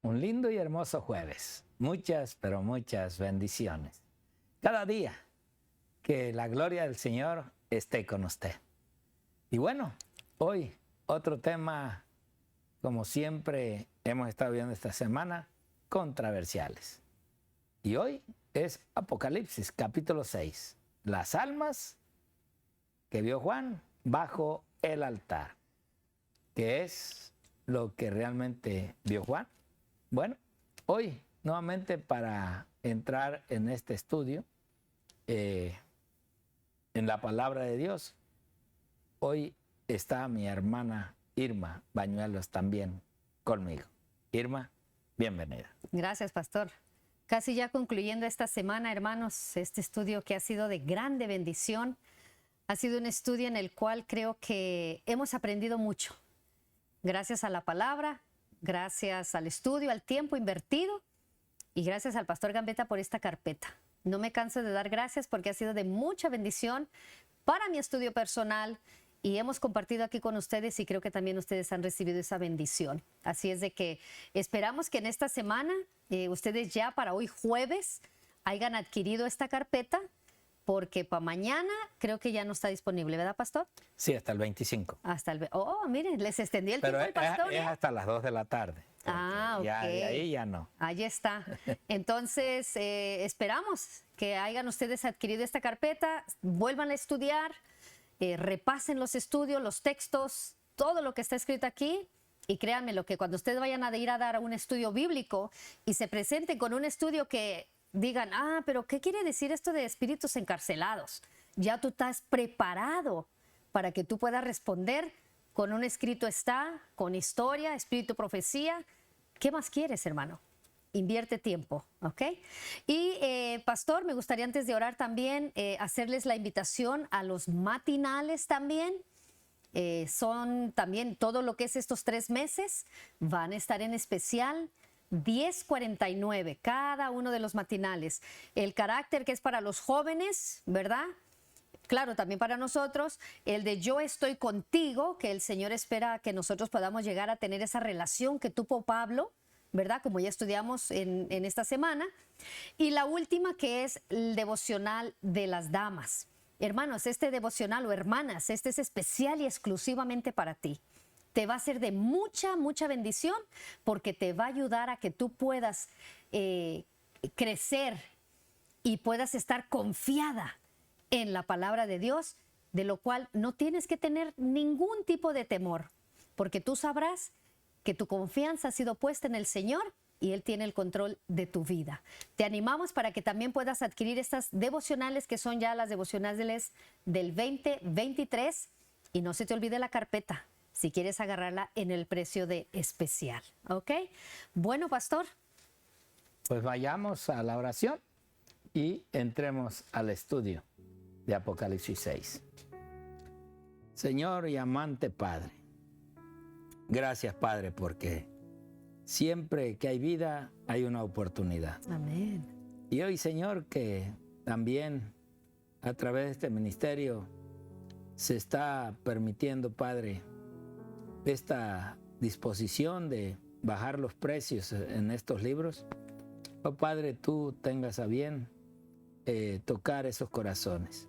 un lindo y hermoso jueves. Muchas, pero muchas bendiciones. Cada día que la gloria del Señor esté con usted. Y bueno, hoy otro tema, como siempre hemos estado viendo esta semana, controversiales. Y hoy es Apocalipsis capítulo 6. Las almas que vio Juan bajo el altar. ¿Qué es lo que realmente vio Juan? Bueno, hoy nuevamente para entrar en este estudio, en la palabra de Dios, hoy está mi hermana Irma Bañuelos también conmigo. Irma, bienvenida. Gracias, pastor. Casi ya concluyendo esta semana, hermanos, este estudio que ha sido de grande bendición. Ha sido un estudio en el cual creo que hemos aprendido mucho. Gracias a la palabra, gracias al estudio, al tiempo invertido y gracias al pastor Gambetta por esta carpeta. No me canso de dar gracias porque ha sido de mucha bendición para mi estudio personal y hemos compartido aquí con ustedes y creo que también ustedes han recibido esa bendición. Así es de que esperamos que en esta semana ustedes ya para hoy jueves hayan adquirido esta carpeta, porque para mañana creo que ya no está disponible, ¿verdad, pastor? Sí, hasta el 25. Hasta el... Oh, miren, les extendí el Pero tiempo al pastor. es hasta las 2 de la tarde. Ah, ok. Ya, de ahí ya no. Ahí está. Entonces, esperamos que hayan ustedes adquirido esta carpeta, vuelvan a estudiar, repasen los estudios, los textos, todo lo que está escrito aquí. Y créanme lo que cuando ustedes vayan a ir a dar un estudio bíblico y se presenten con un estudio que digan, pero ¿qué quiere decir esto de espíritus encarcelados? Ya tú estás preparado para que tú puedas responder con un escrito está, con historia, espíritu, profecía. ¿Qué más quieres, hermano? Invierte tiempo, ¿ok? Y, pastor, me gustaría antes de orar también hacerles la invitación a los matinales también. Son también todo lo que es estos 3 meses, van a estar en especial 10:49, cada uno de los matinales. El carácter que es para los jóvenes, ¿verdad? Claro, también para nosotros. El de yo estoy contigo, que el Señor espera que nosotros podamos llegar a tener esa relación que tuvo Pablo, ¿verdad? Como ya estudiamos en esta semana. Y la última que es el devocional de las damas. Hermanos, este devocional o hermanas, este es especial y exclusivamente para ti. Te va a ser de mucha, mucha bendición porque te va a ayudar a que tú puedas crecer y puedas estar confiada en la palabra de Dios, de lo cual no tienes que tener ningún tipo de temor, porque tú sabrás que tu confianza ha sido puesta en el Señor y Él tiene el control de tu vida. Te animamos para que también puedas adquirir estas devocionales que son ya las devocionales del 2023 y no se te olvide la carpeta si quieres agarrarla en el precio de especial, ¿ok? Bueno, pastor. Pues vayamos a la oración y entremos al estudio de Apocalipsis 6. Señor y amante Padre, gracias, Padre, porque siempre que hay vida hay una oportunidad. Amén. Y hoy, Señor, que también a través de este ministerio se está permitiendo, Padre, esta disposición de bajar los precios en estos libros. Oh, Padre, tú tengas a bien tocar esos corazones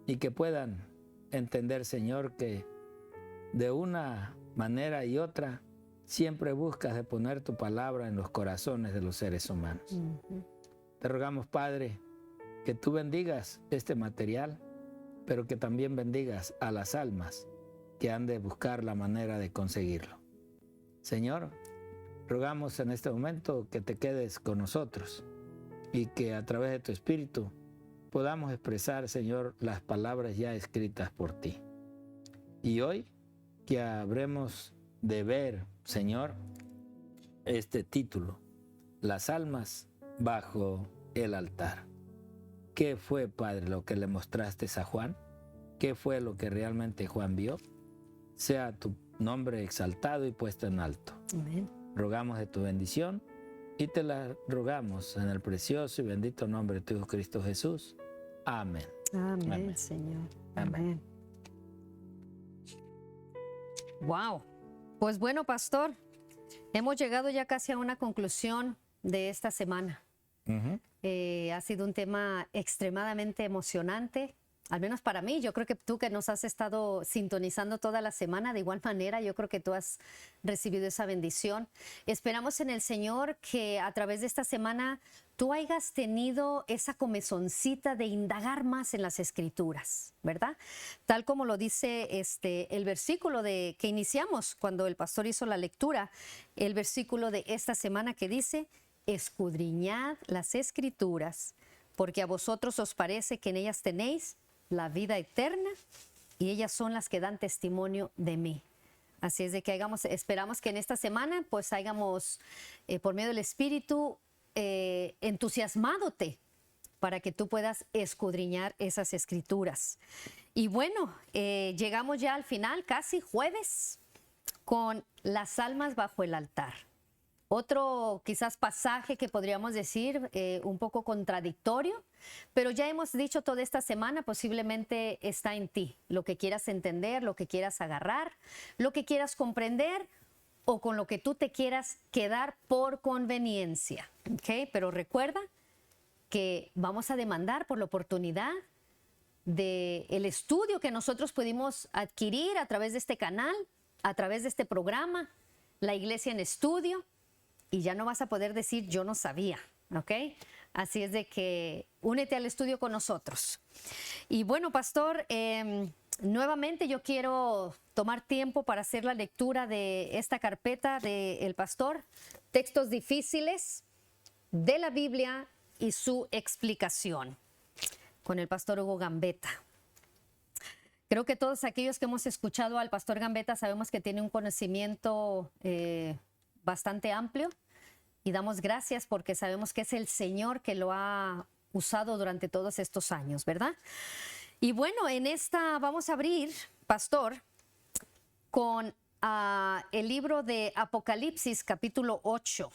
y que puedan entender, Señor, que de una manera y otra siempre buscas de poner tu palabra en los corazones de los seres humanos. Te rogamos, Padre, que tú bendigas este material, pero que también bendigas a las almas que han de buscar la manera de conseguirlo. Señor, rogamos en este momento que te quedes con nosotros y que a través de tu Espíritu podamos expresar, Señor, las palabras ya escritas por ti. Y hoy que habremos de ver, Señor, este título, las almas bajo el altar. ¿Qué fue, Padre, lo que le mostraste a Juan? ¿Qué fue lo que realmente Juan vio? Sea tu nombre exaltado y puesto en alto. Amén. Rogamos de tu bendición y te la rogamos en el precioso y bendito nombre de tu Hijo Cristo Jesús. Amén. Amén, Amén. Señor. Amén. Wow. Pues bueno, pastor, Hemos llegado ya casi a una conclusión de esta semana. Ha sido un tema extremadamente emocionante, al menos para mí. Yo creo que tú, que nos has estado sintonizando toda la semana, de igual manera, yo creo que tú has recibido esa bendición. Esperamos en el Señor que a través de esta semana tú hayas tenido esa comezoncita de indagar más en las Escrituras, ¿verdad? Tal como lo dice el versículo que iniciamos cuando el pastor hizo la lectura, el versículo de esta semana que dice: escudriñad las Escrituras, porque a vosotros os parece que en ellas tenéis la vida eterna, y ellas son las que dan testimonio de mí. Así es de que esperamos que en esta semana pues hayamos, por medio del Espíritu, entusiasmadote para que tú puedas escudriñar esas Escrituras. Y bueno, llegamos ya al final, casi jueves, con las almas bajo el altar. Otro quizás pasaje que podríamos decir un poco contradictorio, pero ya hemos dicho toda esta semana, posiblemente está en ti, lo que quieras entender, lo que quieras agarrar, lo que quieras comprender o con lo que tú te quieras quedar por conveniencia, ¿ok? Pero recuerda que vamos a demandar por la oportunidad del estudio que nosotros pudimos adquirir a través de este canal, a través de este programa, La Iglesia en Estudio. Y ya no vas a poder decir yo no sabía, ¿ok? Así es de que únete al estudio con nosotros. Y bueno, pastor, nuevamente yo quiero tomar tiempo para hacer la lectura de esta carpeta del pastor, textos difíciles de la Biblia y su explicación, con el pastor Hugo Gambetta. Creo que todos aquellos que hemos escuchado al pastor Gambetta sabemos que tiene un conocimiento bastante amplio, y damos gracias porque sabemos que es el Señor que lo ha usado durante todos estos años, ¿verdad? Y bueno, en esta vamos a abrir, pastor, con el libro de Apocalipsis capítulo 8,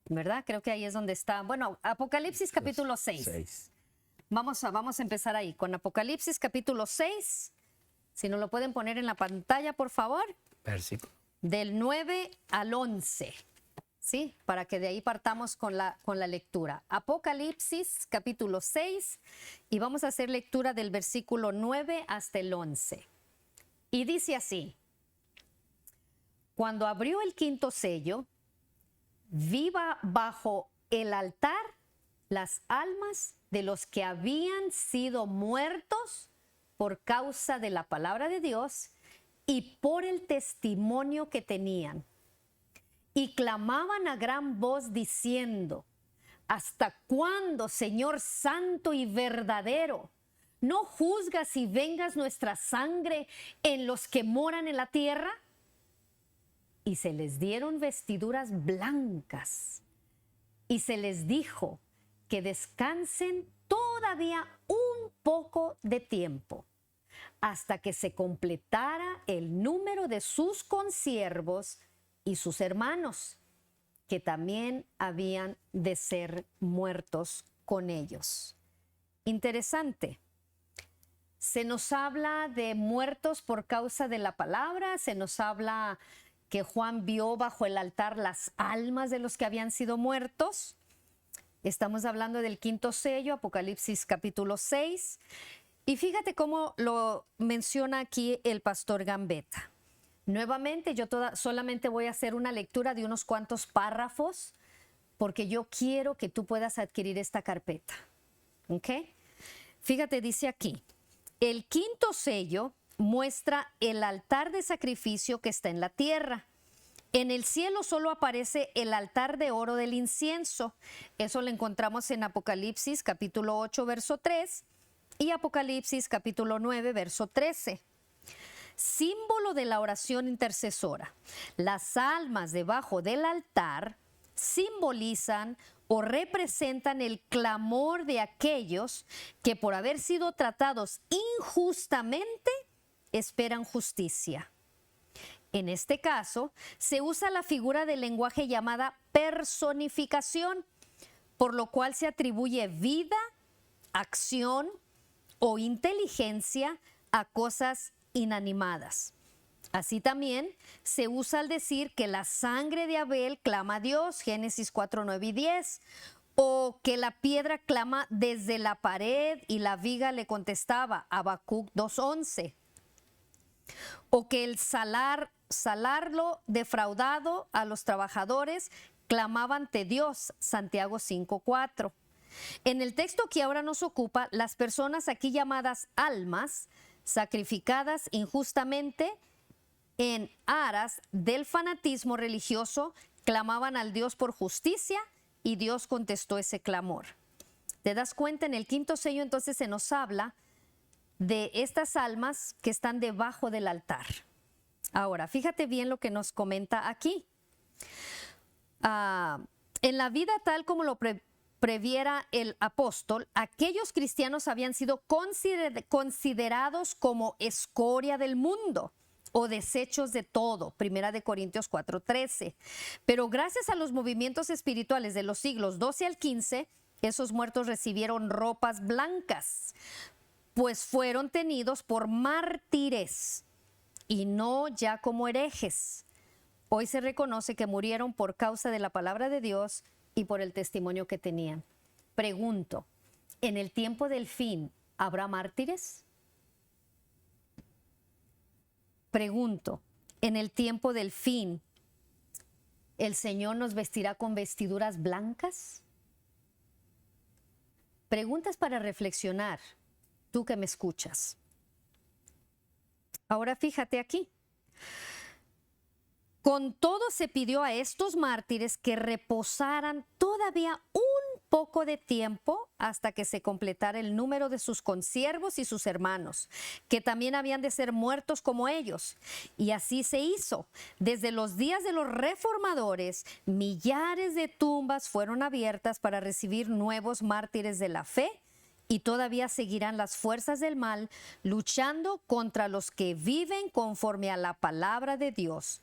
¿verdad? Creo que ahí es donde está. Bueno, Apocalipsis capítulo 6. Vamos a empezar ahí, con Apocalipsis capítulo 6. Si nos lo pueden poner en la pantalla, por favor. Versículo. Del 9 al 11, ¿sí? Para que de ahí partamos con la lectura. Apocalipsis capítulo 6, y vamos a hacer lectura del versículo 9 hasta el 11. Y dice así: cuando abrió el quinto sello, vi bajo el altar las almas de los que habían sido muertos por causa de la palabra de Dios y por el testimonio que tenían. Y clamaban a gran voz diciendo: ¿hasta cuándo, Señor santo y verdadero, no juzgas y vengas nuestra sangre en los que moran en la tierra? Y se les dieron vestiduras blancas, y se les dijo que descansen todavía un poco de tiempo, hasta que se completara el número de sus consiervos y sus hermanos, que también habían de ser muertos con ellos. Interesante. Se nos habla de muertos por causa de la palabra, se nos habla que Juan vio bajo el altar las almas de los que habían sido muertos. Estamos hablando del quinto sello, Apocalipsis capítulo 6. Y fíjate cómo lo menciona aquí el pastor Gambetta. Nuevamente, yo solamente voy a hacer una lectura de unos cuantos párrafos, porque yo quiero que tú puedas adquirir esta carpeta. ¿Ok? Fíjate, dice aquí: el quinto sello muestra el altar de sacrificio que está en la tierra. En el cielo solo aparece el altar de oro del incienso. Eso lo encontramos en Apocalipsis capítulo 8, verso 3 y Apocalipsis capítulo 9, verso 13. Símbolo de la oración intercesora. Las almas debajo del altar simbolizan o representan el clamor de aquellos que, por haber sido tratados injustamente, esperan justicia. En este caso, se usa la figura del lenguaje llamada personificación, por lo cual se atribuye vida, acción o inteligencia a cosas inanimadas. Así también se usa al decir que la sangre de Abel clama a Dios, Génesis 4, 9 y 10, o que la piedra clama desde la pared y la viga le contestaba, Habacuc 2:11, o que el salarlo defraudado a los trabajadores clamaba ante Dios, Santiago 5:4. En el texto que ahora nos ocupa, las personas aquí llamadas almas, sacrificadas injustamente en aras del fanatismo religioso, clamaban al Dios por justicia y Dios contestó ese clamor. ¿Te das cuenta? En el quinto sello entonces se nos habla de estas almas que están debajo del altar. Ahora, fíjate bien lo que nos comenta aquí. En la vida tal como lo previera el apóstol, aquellos cristianos habían sido considerados como escoria del mundo o desechos de todo, Primera de Corintios 4:13. Pero gracias a los movimientos espirituales de los siglos XII al XV, esos muertos recibieron ropas blancas, pues fueron tenidos por mártires y no ya como herejes. Hoy se reconoce que murieron por causa de la palabra de Dios y por el testimonio que tenían. Pregunto, ¿en el tiempo del fin habrá mártires? Pregunto, ¿en el tiempo del fin el Señor nos vestirá con vestiduras blancas? Preguntas para reflexionar, tú que me escuchas. Ahora fíjate aquí. Con todo se pidió a estos mártires que reposaran todavía un poco de tiempo hasta que se completara el número de sus consiervos y sus hermanos, que también habían de ser muertos como ellos. Y así se hizo. Desde los días de los reformadores, millares de tumbas fueron abiertas para recibir nuevos mártires de la fe, y todavía seguirán las fuerzas del mal luchando contra los que viven conforme a la palabra de Dios.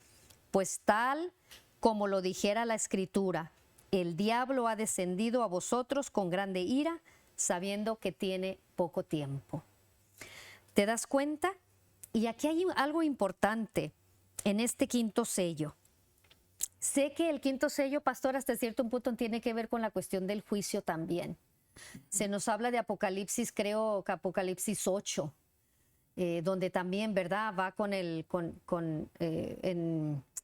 Pues tal como lo dijera la Escritura, el diablo ha descendido a vosotros con grande ira, sabiendo que tiene poco tiempo. ¿Te das cuenta? Y aquí hay algo importante en este quinto sello. Sé que el quinto sello, pastor, hasta cierto punto tiene que ver con la cuestión del juicio también. Se nos habla de Apocalipsis, creo que Apocalipsis 8, donde también, ¿verdad? Va con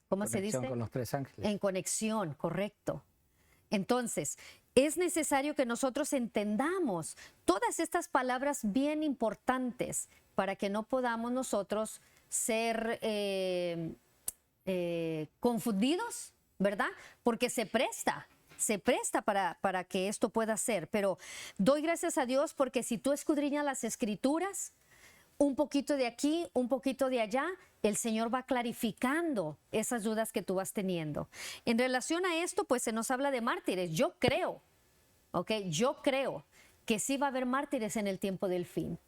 ¿cómo se dice? Con los tres ángeles. En conexión, correcto. Entonces, es necesario que nosotros entendamos todas estas palabras bien importantes para que no podamos nosotros ser confundidos, ¿verdad? Porque se presta para que esto pueda ser. Pero doy gracias a Dios porque si tú escudriñas las Escrituras, un poquito de aquí, un poquito de allá, el Señor va clarificando esas dudas que tú vas teniendo. En relación a esto, pues se nos habla de mártires. Yo creo que sí va a haber mártires en el tiempo del fin.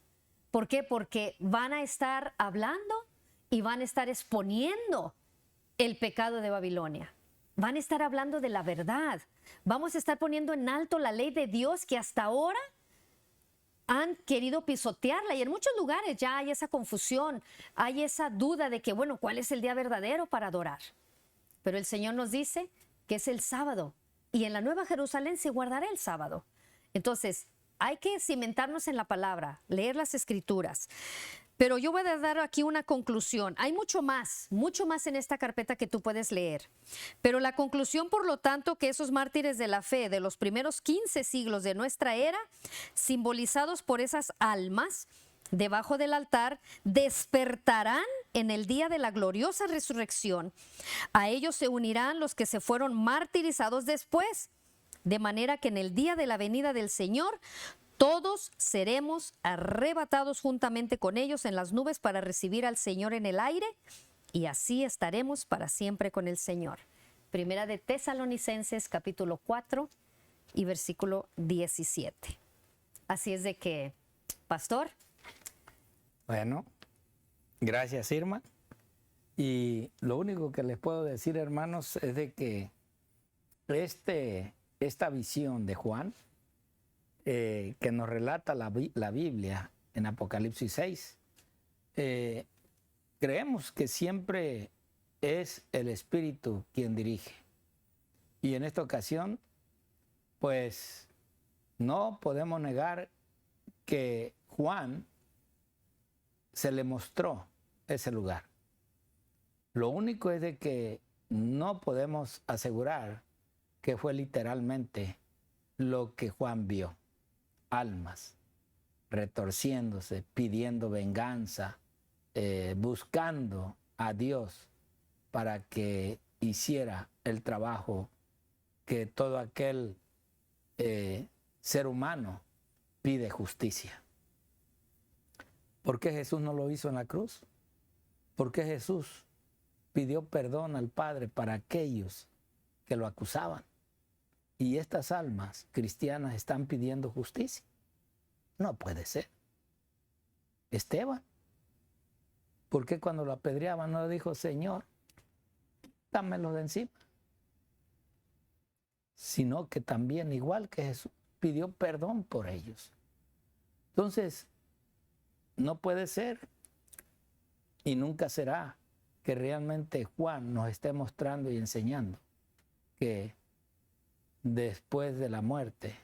¿Por qué? Porque van a estar hablando y van a estar exponiendo el pecado de Babilonia. Van a estar hablando de la verdad. Vamos a estar poniendo en alto la ley de Dios que hasta ahora han querido pisotearla, y en muchos lugares ya hay esa confusión, hay esa duda de que, bueno, ¿cuál es el día verdadero para adorar? Pero el Señor nos dice que es el sábado, y en la Nueva Jerusalén se guardará el sábado. Entonces, hay que cimentarnos en la palabra, leer las Escrituras. Pero yo voy a dar aquí una conclusión. Hay mucho más en esta carpeta que tú puedes leer. Pero la conclusión, por lo tanto, que esos mártires de la fe de los primeros 15 siglos de nuestra era, simbolizados por esas almas debajo del altar, despertarán en el día de la gloriosa resurrección. A ellos se unirán los que se fueron martirizados después, de manera que en el día de la venida del Señor, todos seremos arrebatados juntamente con ellos en las nubes para recibir al Señor en el aire, y así estaremos para siempre con el Señor. Primera de Tesalonicenses, capítulo 4 y versículo 17. Así es de que, pastor. Bueno, gracias, Irma. Y lo único que les puedo decir, hermanos, es de que esta visión de Juan, que nos relata la Biblia en Apocalipsis 6, creemos que siempre es el Espíritu quien dirige. Y en esta ocasión, pues no podemos negar que Juan se le mostró ese lugar. Lo único es de que no podemos asegurar que fue literalmente lo que Juan vio. Almas retorciéndose, pidiendo venganza, buscando a Dios para que hiciera el trabajo que todo aquel ser humano pide justicia. ¿Por qué Jesús no lo hizo en la cruz? ¿Por qué Jesús pidió perdón al Padre para aquellos que lo acusaban? Y estas almas cristianas están pidiendo justicia. No puede ser. Esteban, ¿por qué cuando lo apedreaban no dijo, Señor, dámelo de encima? Sino que también, igual que Jesús, pidió perdón por ellos. Entonces, no puede ser y nunca será que realmente Juan nos esté mostrando y enseñando que después de la muerte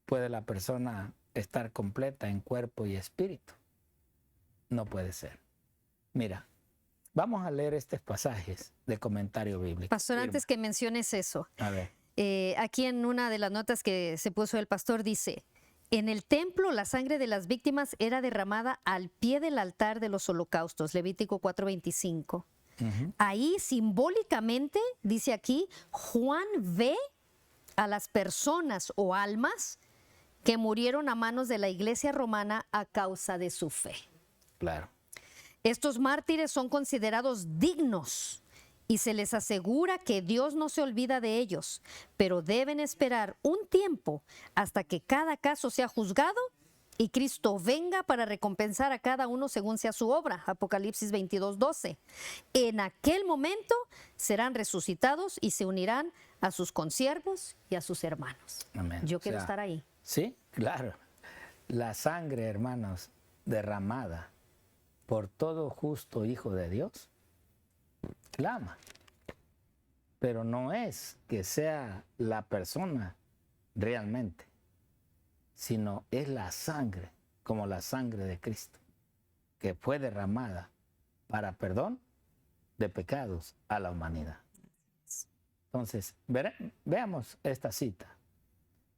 puede la persona estar completa en cuerpo y espíritu. No puede ser. Mira, vamos a leer estos pasajes de comentario bíblico. Pastor, antes que menciones eso, a ver. Aquí en una de las notas que se puso el pastor dice, en el templo la sangre de las víctimas era derramada al pie del altar de los holocaustos, Levítico 4:25. Ahí simbólicamente, dice aquí, Juan ve a las personas o almas que murieron a manos de la iglesia romana a causa de su fe. Claro. Estos mártires son considerados dignos y se les asegura que Dios no se olvida de ellos, pero deben esperar un tiempo hasta que cada caso sea juzgado y Cristo venga para recompensar a cada uno según sea su obra. Apocalipsis 22:12. En aquel momento serán resucitados y se unirán a sus consiervos y a sus hermanos. Amén. Yo quiero estar ahí. Sí, claro. La sangre, hermanos, derramada por todo justo hijo de Dios, clama. Pero no es que sea la persona realmente, sino es la sangre, como la sangre de Cristo, que fue derramada para perdón de pecados a la humanidad. Entonces, veamos esta cita.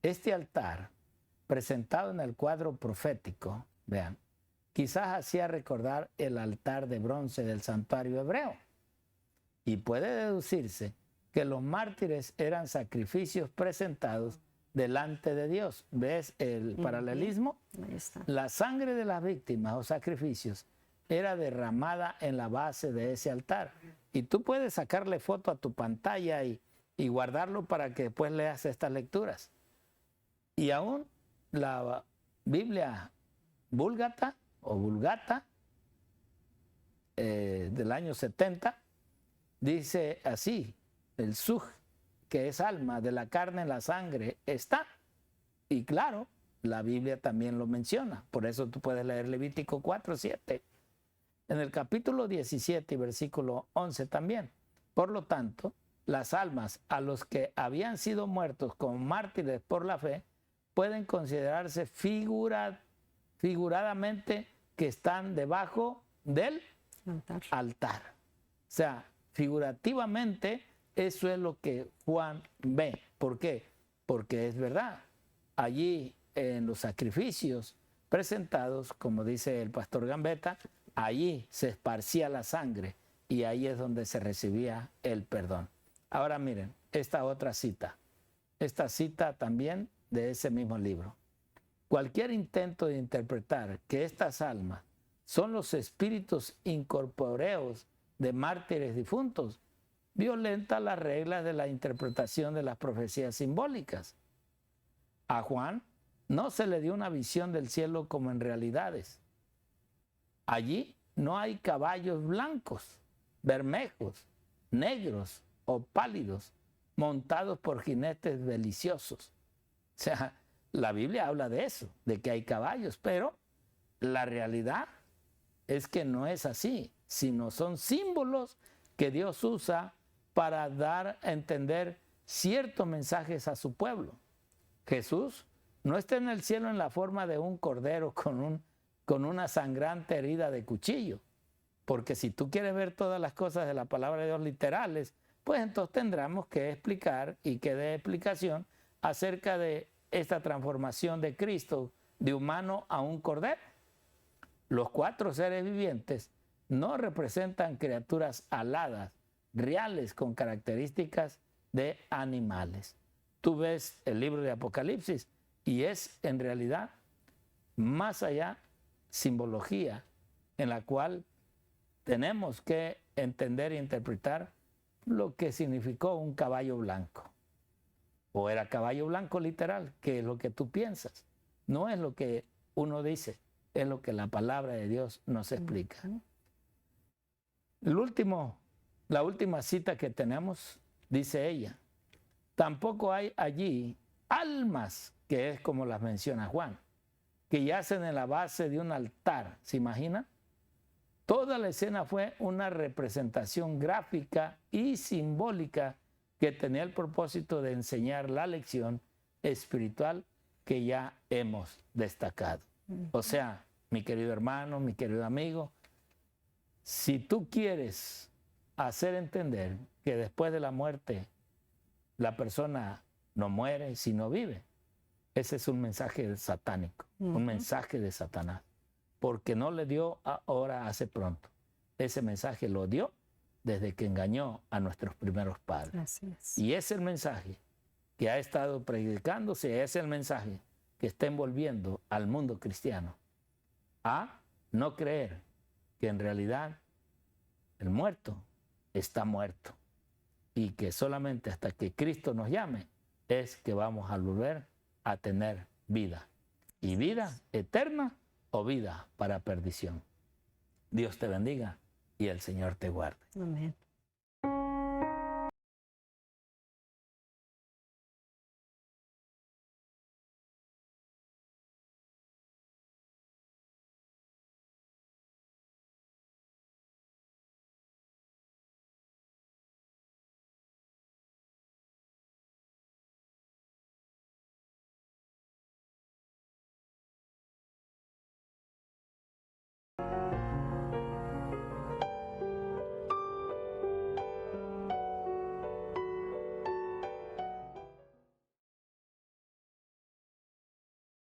Este altar, presentado en el cuadro profético, vean, quizás hacía recordar el altar de bronce del santuario hebreo. Y puede deducirse que los mártires eran sacrificios presentados delante de Dios. ¿Ves el paralelismo? Ahí está. La sangre de las víctimas o sacrificios era derramada en la base de ese altar. Y tú puedes sacarle foto a tu pantalla y guardarlo para que después leas estas lecturas. Y aún la Biblia Vulgata o Vulgata del año 70 dice así, el suj, que es alma de la carne en la sangre, está. Y claro, la Biblia también lo menciona. Por eso tú puedes leer Levítico 4:7. En el capítulo 17 y versículo 11 también. Por lo tanto, las almas a los que habían sido muertos como mártires por la fe pueden considerarse figuradamente que están debajo del altar. O sea, figurativamente, eso es lo que Juan ve. ¿Por qué? Porque es verdad. Allí en los sacrificios presentados, como dice el pastor Gambetta, allí se esparcía la sangre y ahí es donde se recibía el perdón. Ahora miren, esta otra cita. Esta cita también de ese mismo libro. Cualquier intento de interpretar que estas almas son los espíritus incorpóreos de mártires difuntos violenta las reglas de la interpretación de las profecías simbólicas. A Juan no se le dio una visión del cielo como en realidades. Allí no hay caballos blancos, bermejos, negros o pálidos, montados por jinetes deliciosos. O sea, la Biblia habla de eso, de que hay caballos, pero la realidad es que no es así, sino son símbolos que Dios usa para dar a entender ciertos mensajes a su pueblo. Jesús no está en el cielo en la forma de un cordero con una sangrante herida de cuchillo, porque si tú quieres ver todas las cosas de la palabra de Dios literales, pues entonces tendremos que explicar y que dé explicación acerca de esta transformación de Cristo de humano a un cordero. Los 4 seres vivientes no representan criaturas aladas, reales, con características de animales. Tú ves el libro de Apocalipsis y es en realidad más allá simbología en la cual tenemos que entender e interpretar lo que significó un caballo blanco. O era caballo blanco literal, que es lo que tú piensas. No es lo que uno dice, es lo que la palabra de Dios nos explica. La última cita que tenemos, dice ella, tampoco hay allí almas, que es como las menciona Juan, que yacen en la base de un altar. ¿Se imagina? Toda la escena fue una representación gráfica y simbólica que tenía el propósito de enseñar la lección espiritual que ya hemos destacado. O sea, mi querido hermano, mi querido amigo, si tú quieres hacer entender que después de la muerte la persona no muere, sino vive, ese es un mensaje satánico, un mensaje de Satanás, porque no le dio ahora hace pronto. Ese mensaje lo dio desde que engañó a nuestros primeros padres. Así es. Y es el mensaje que ha estado predicándose, es el mensaje que está envolviendo al mundo cristiano a no creer que en realidad el muerto está muerto y que solamente hasta que Cristo nos llame es que vamos a volver a tener vida. Y vida eterna o vida para perdición. Dios te bendiga y el Señor te guarde. Amén.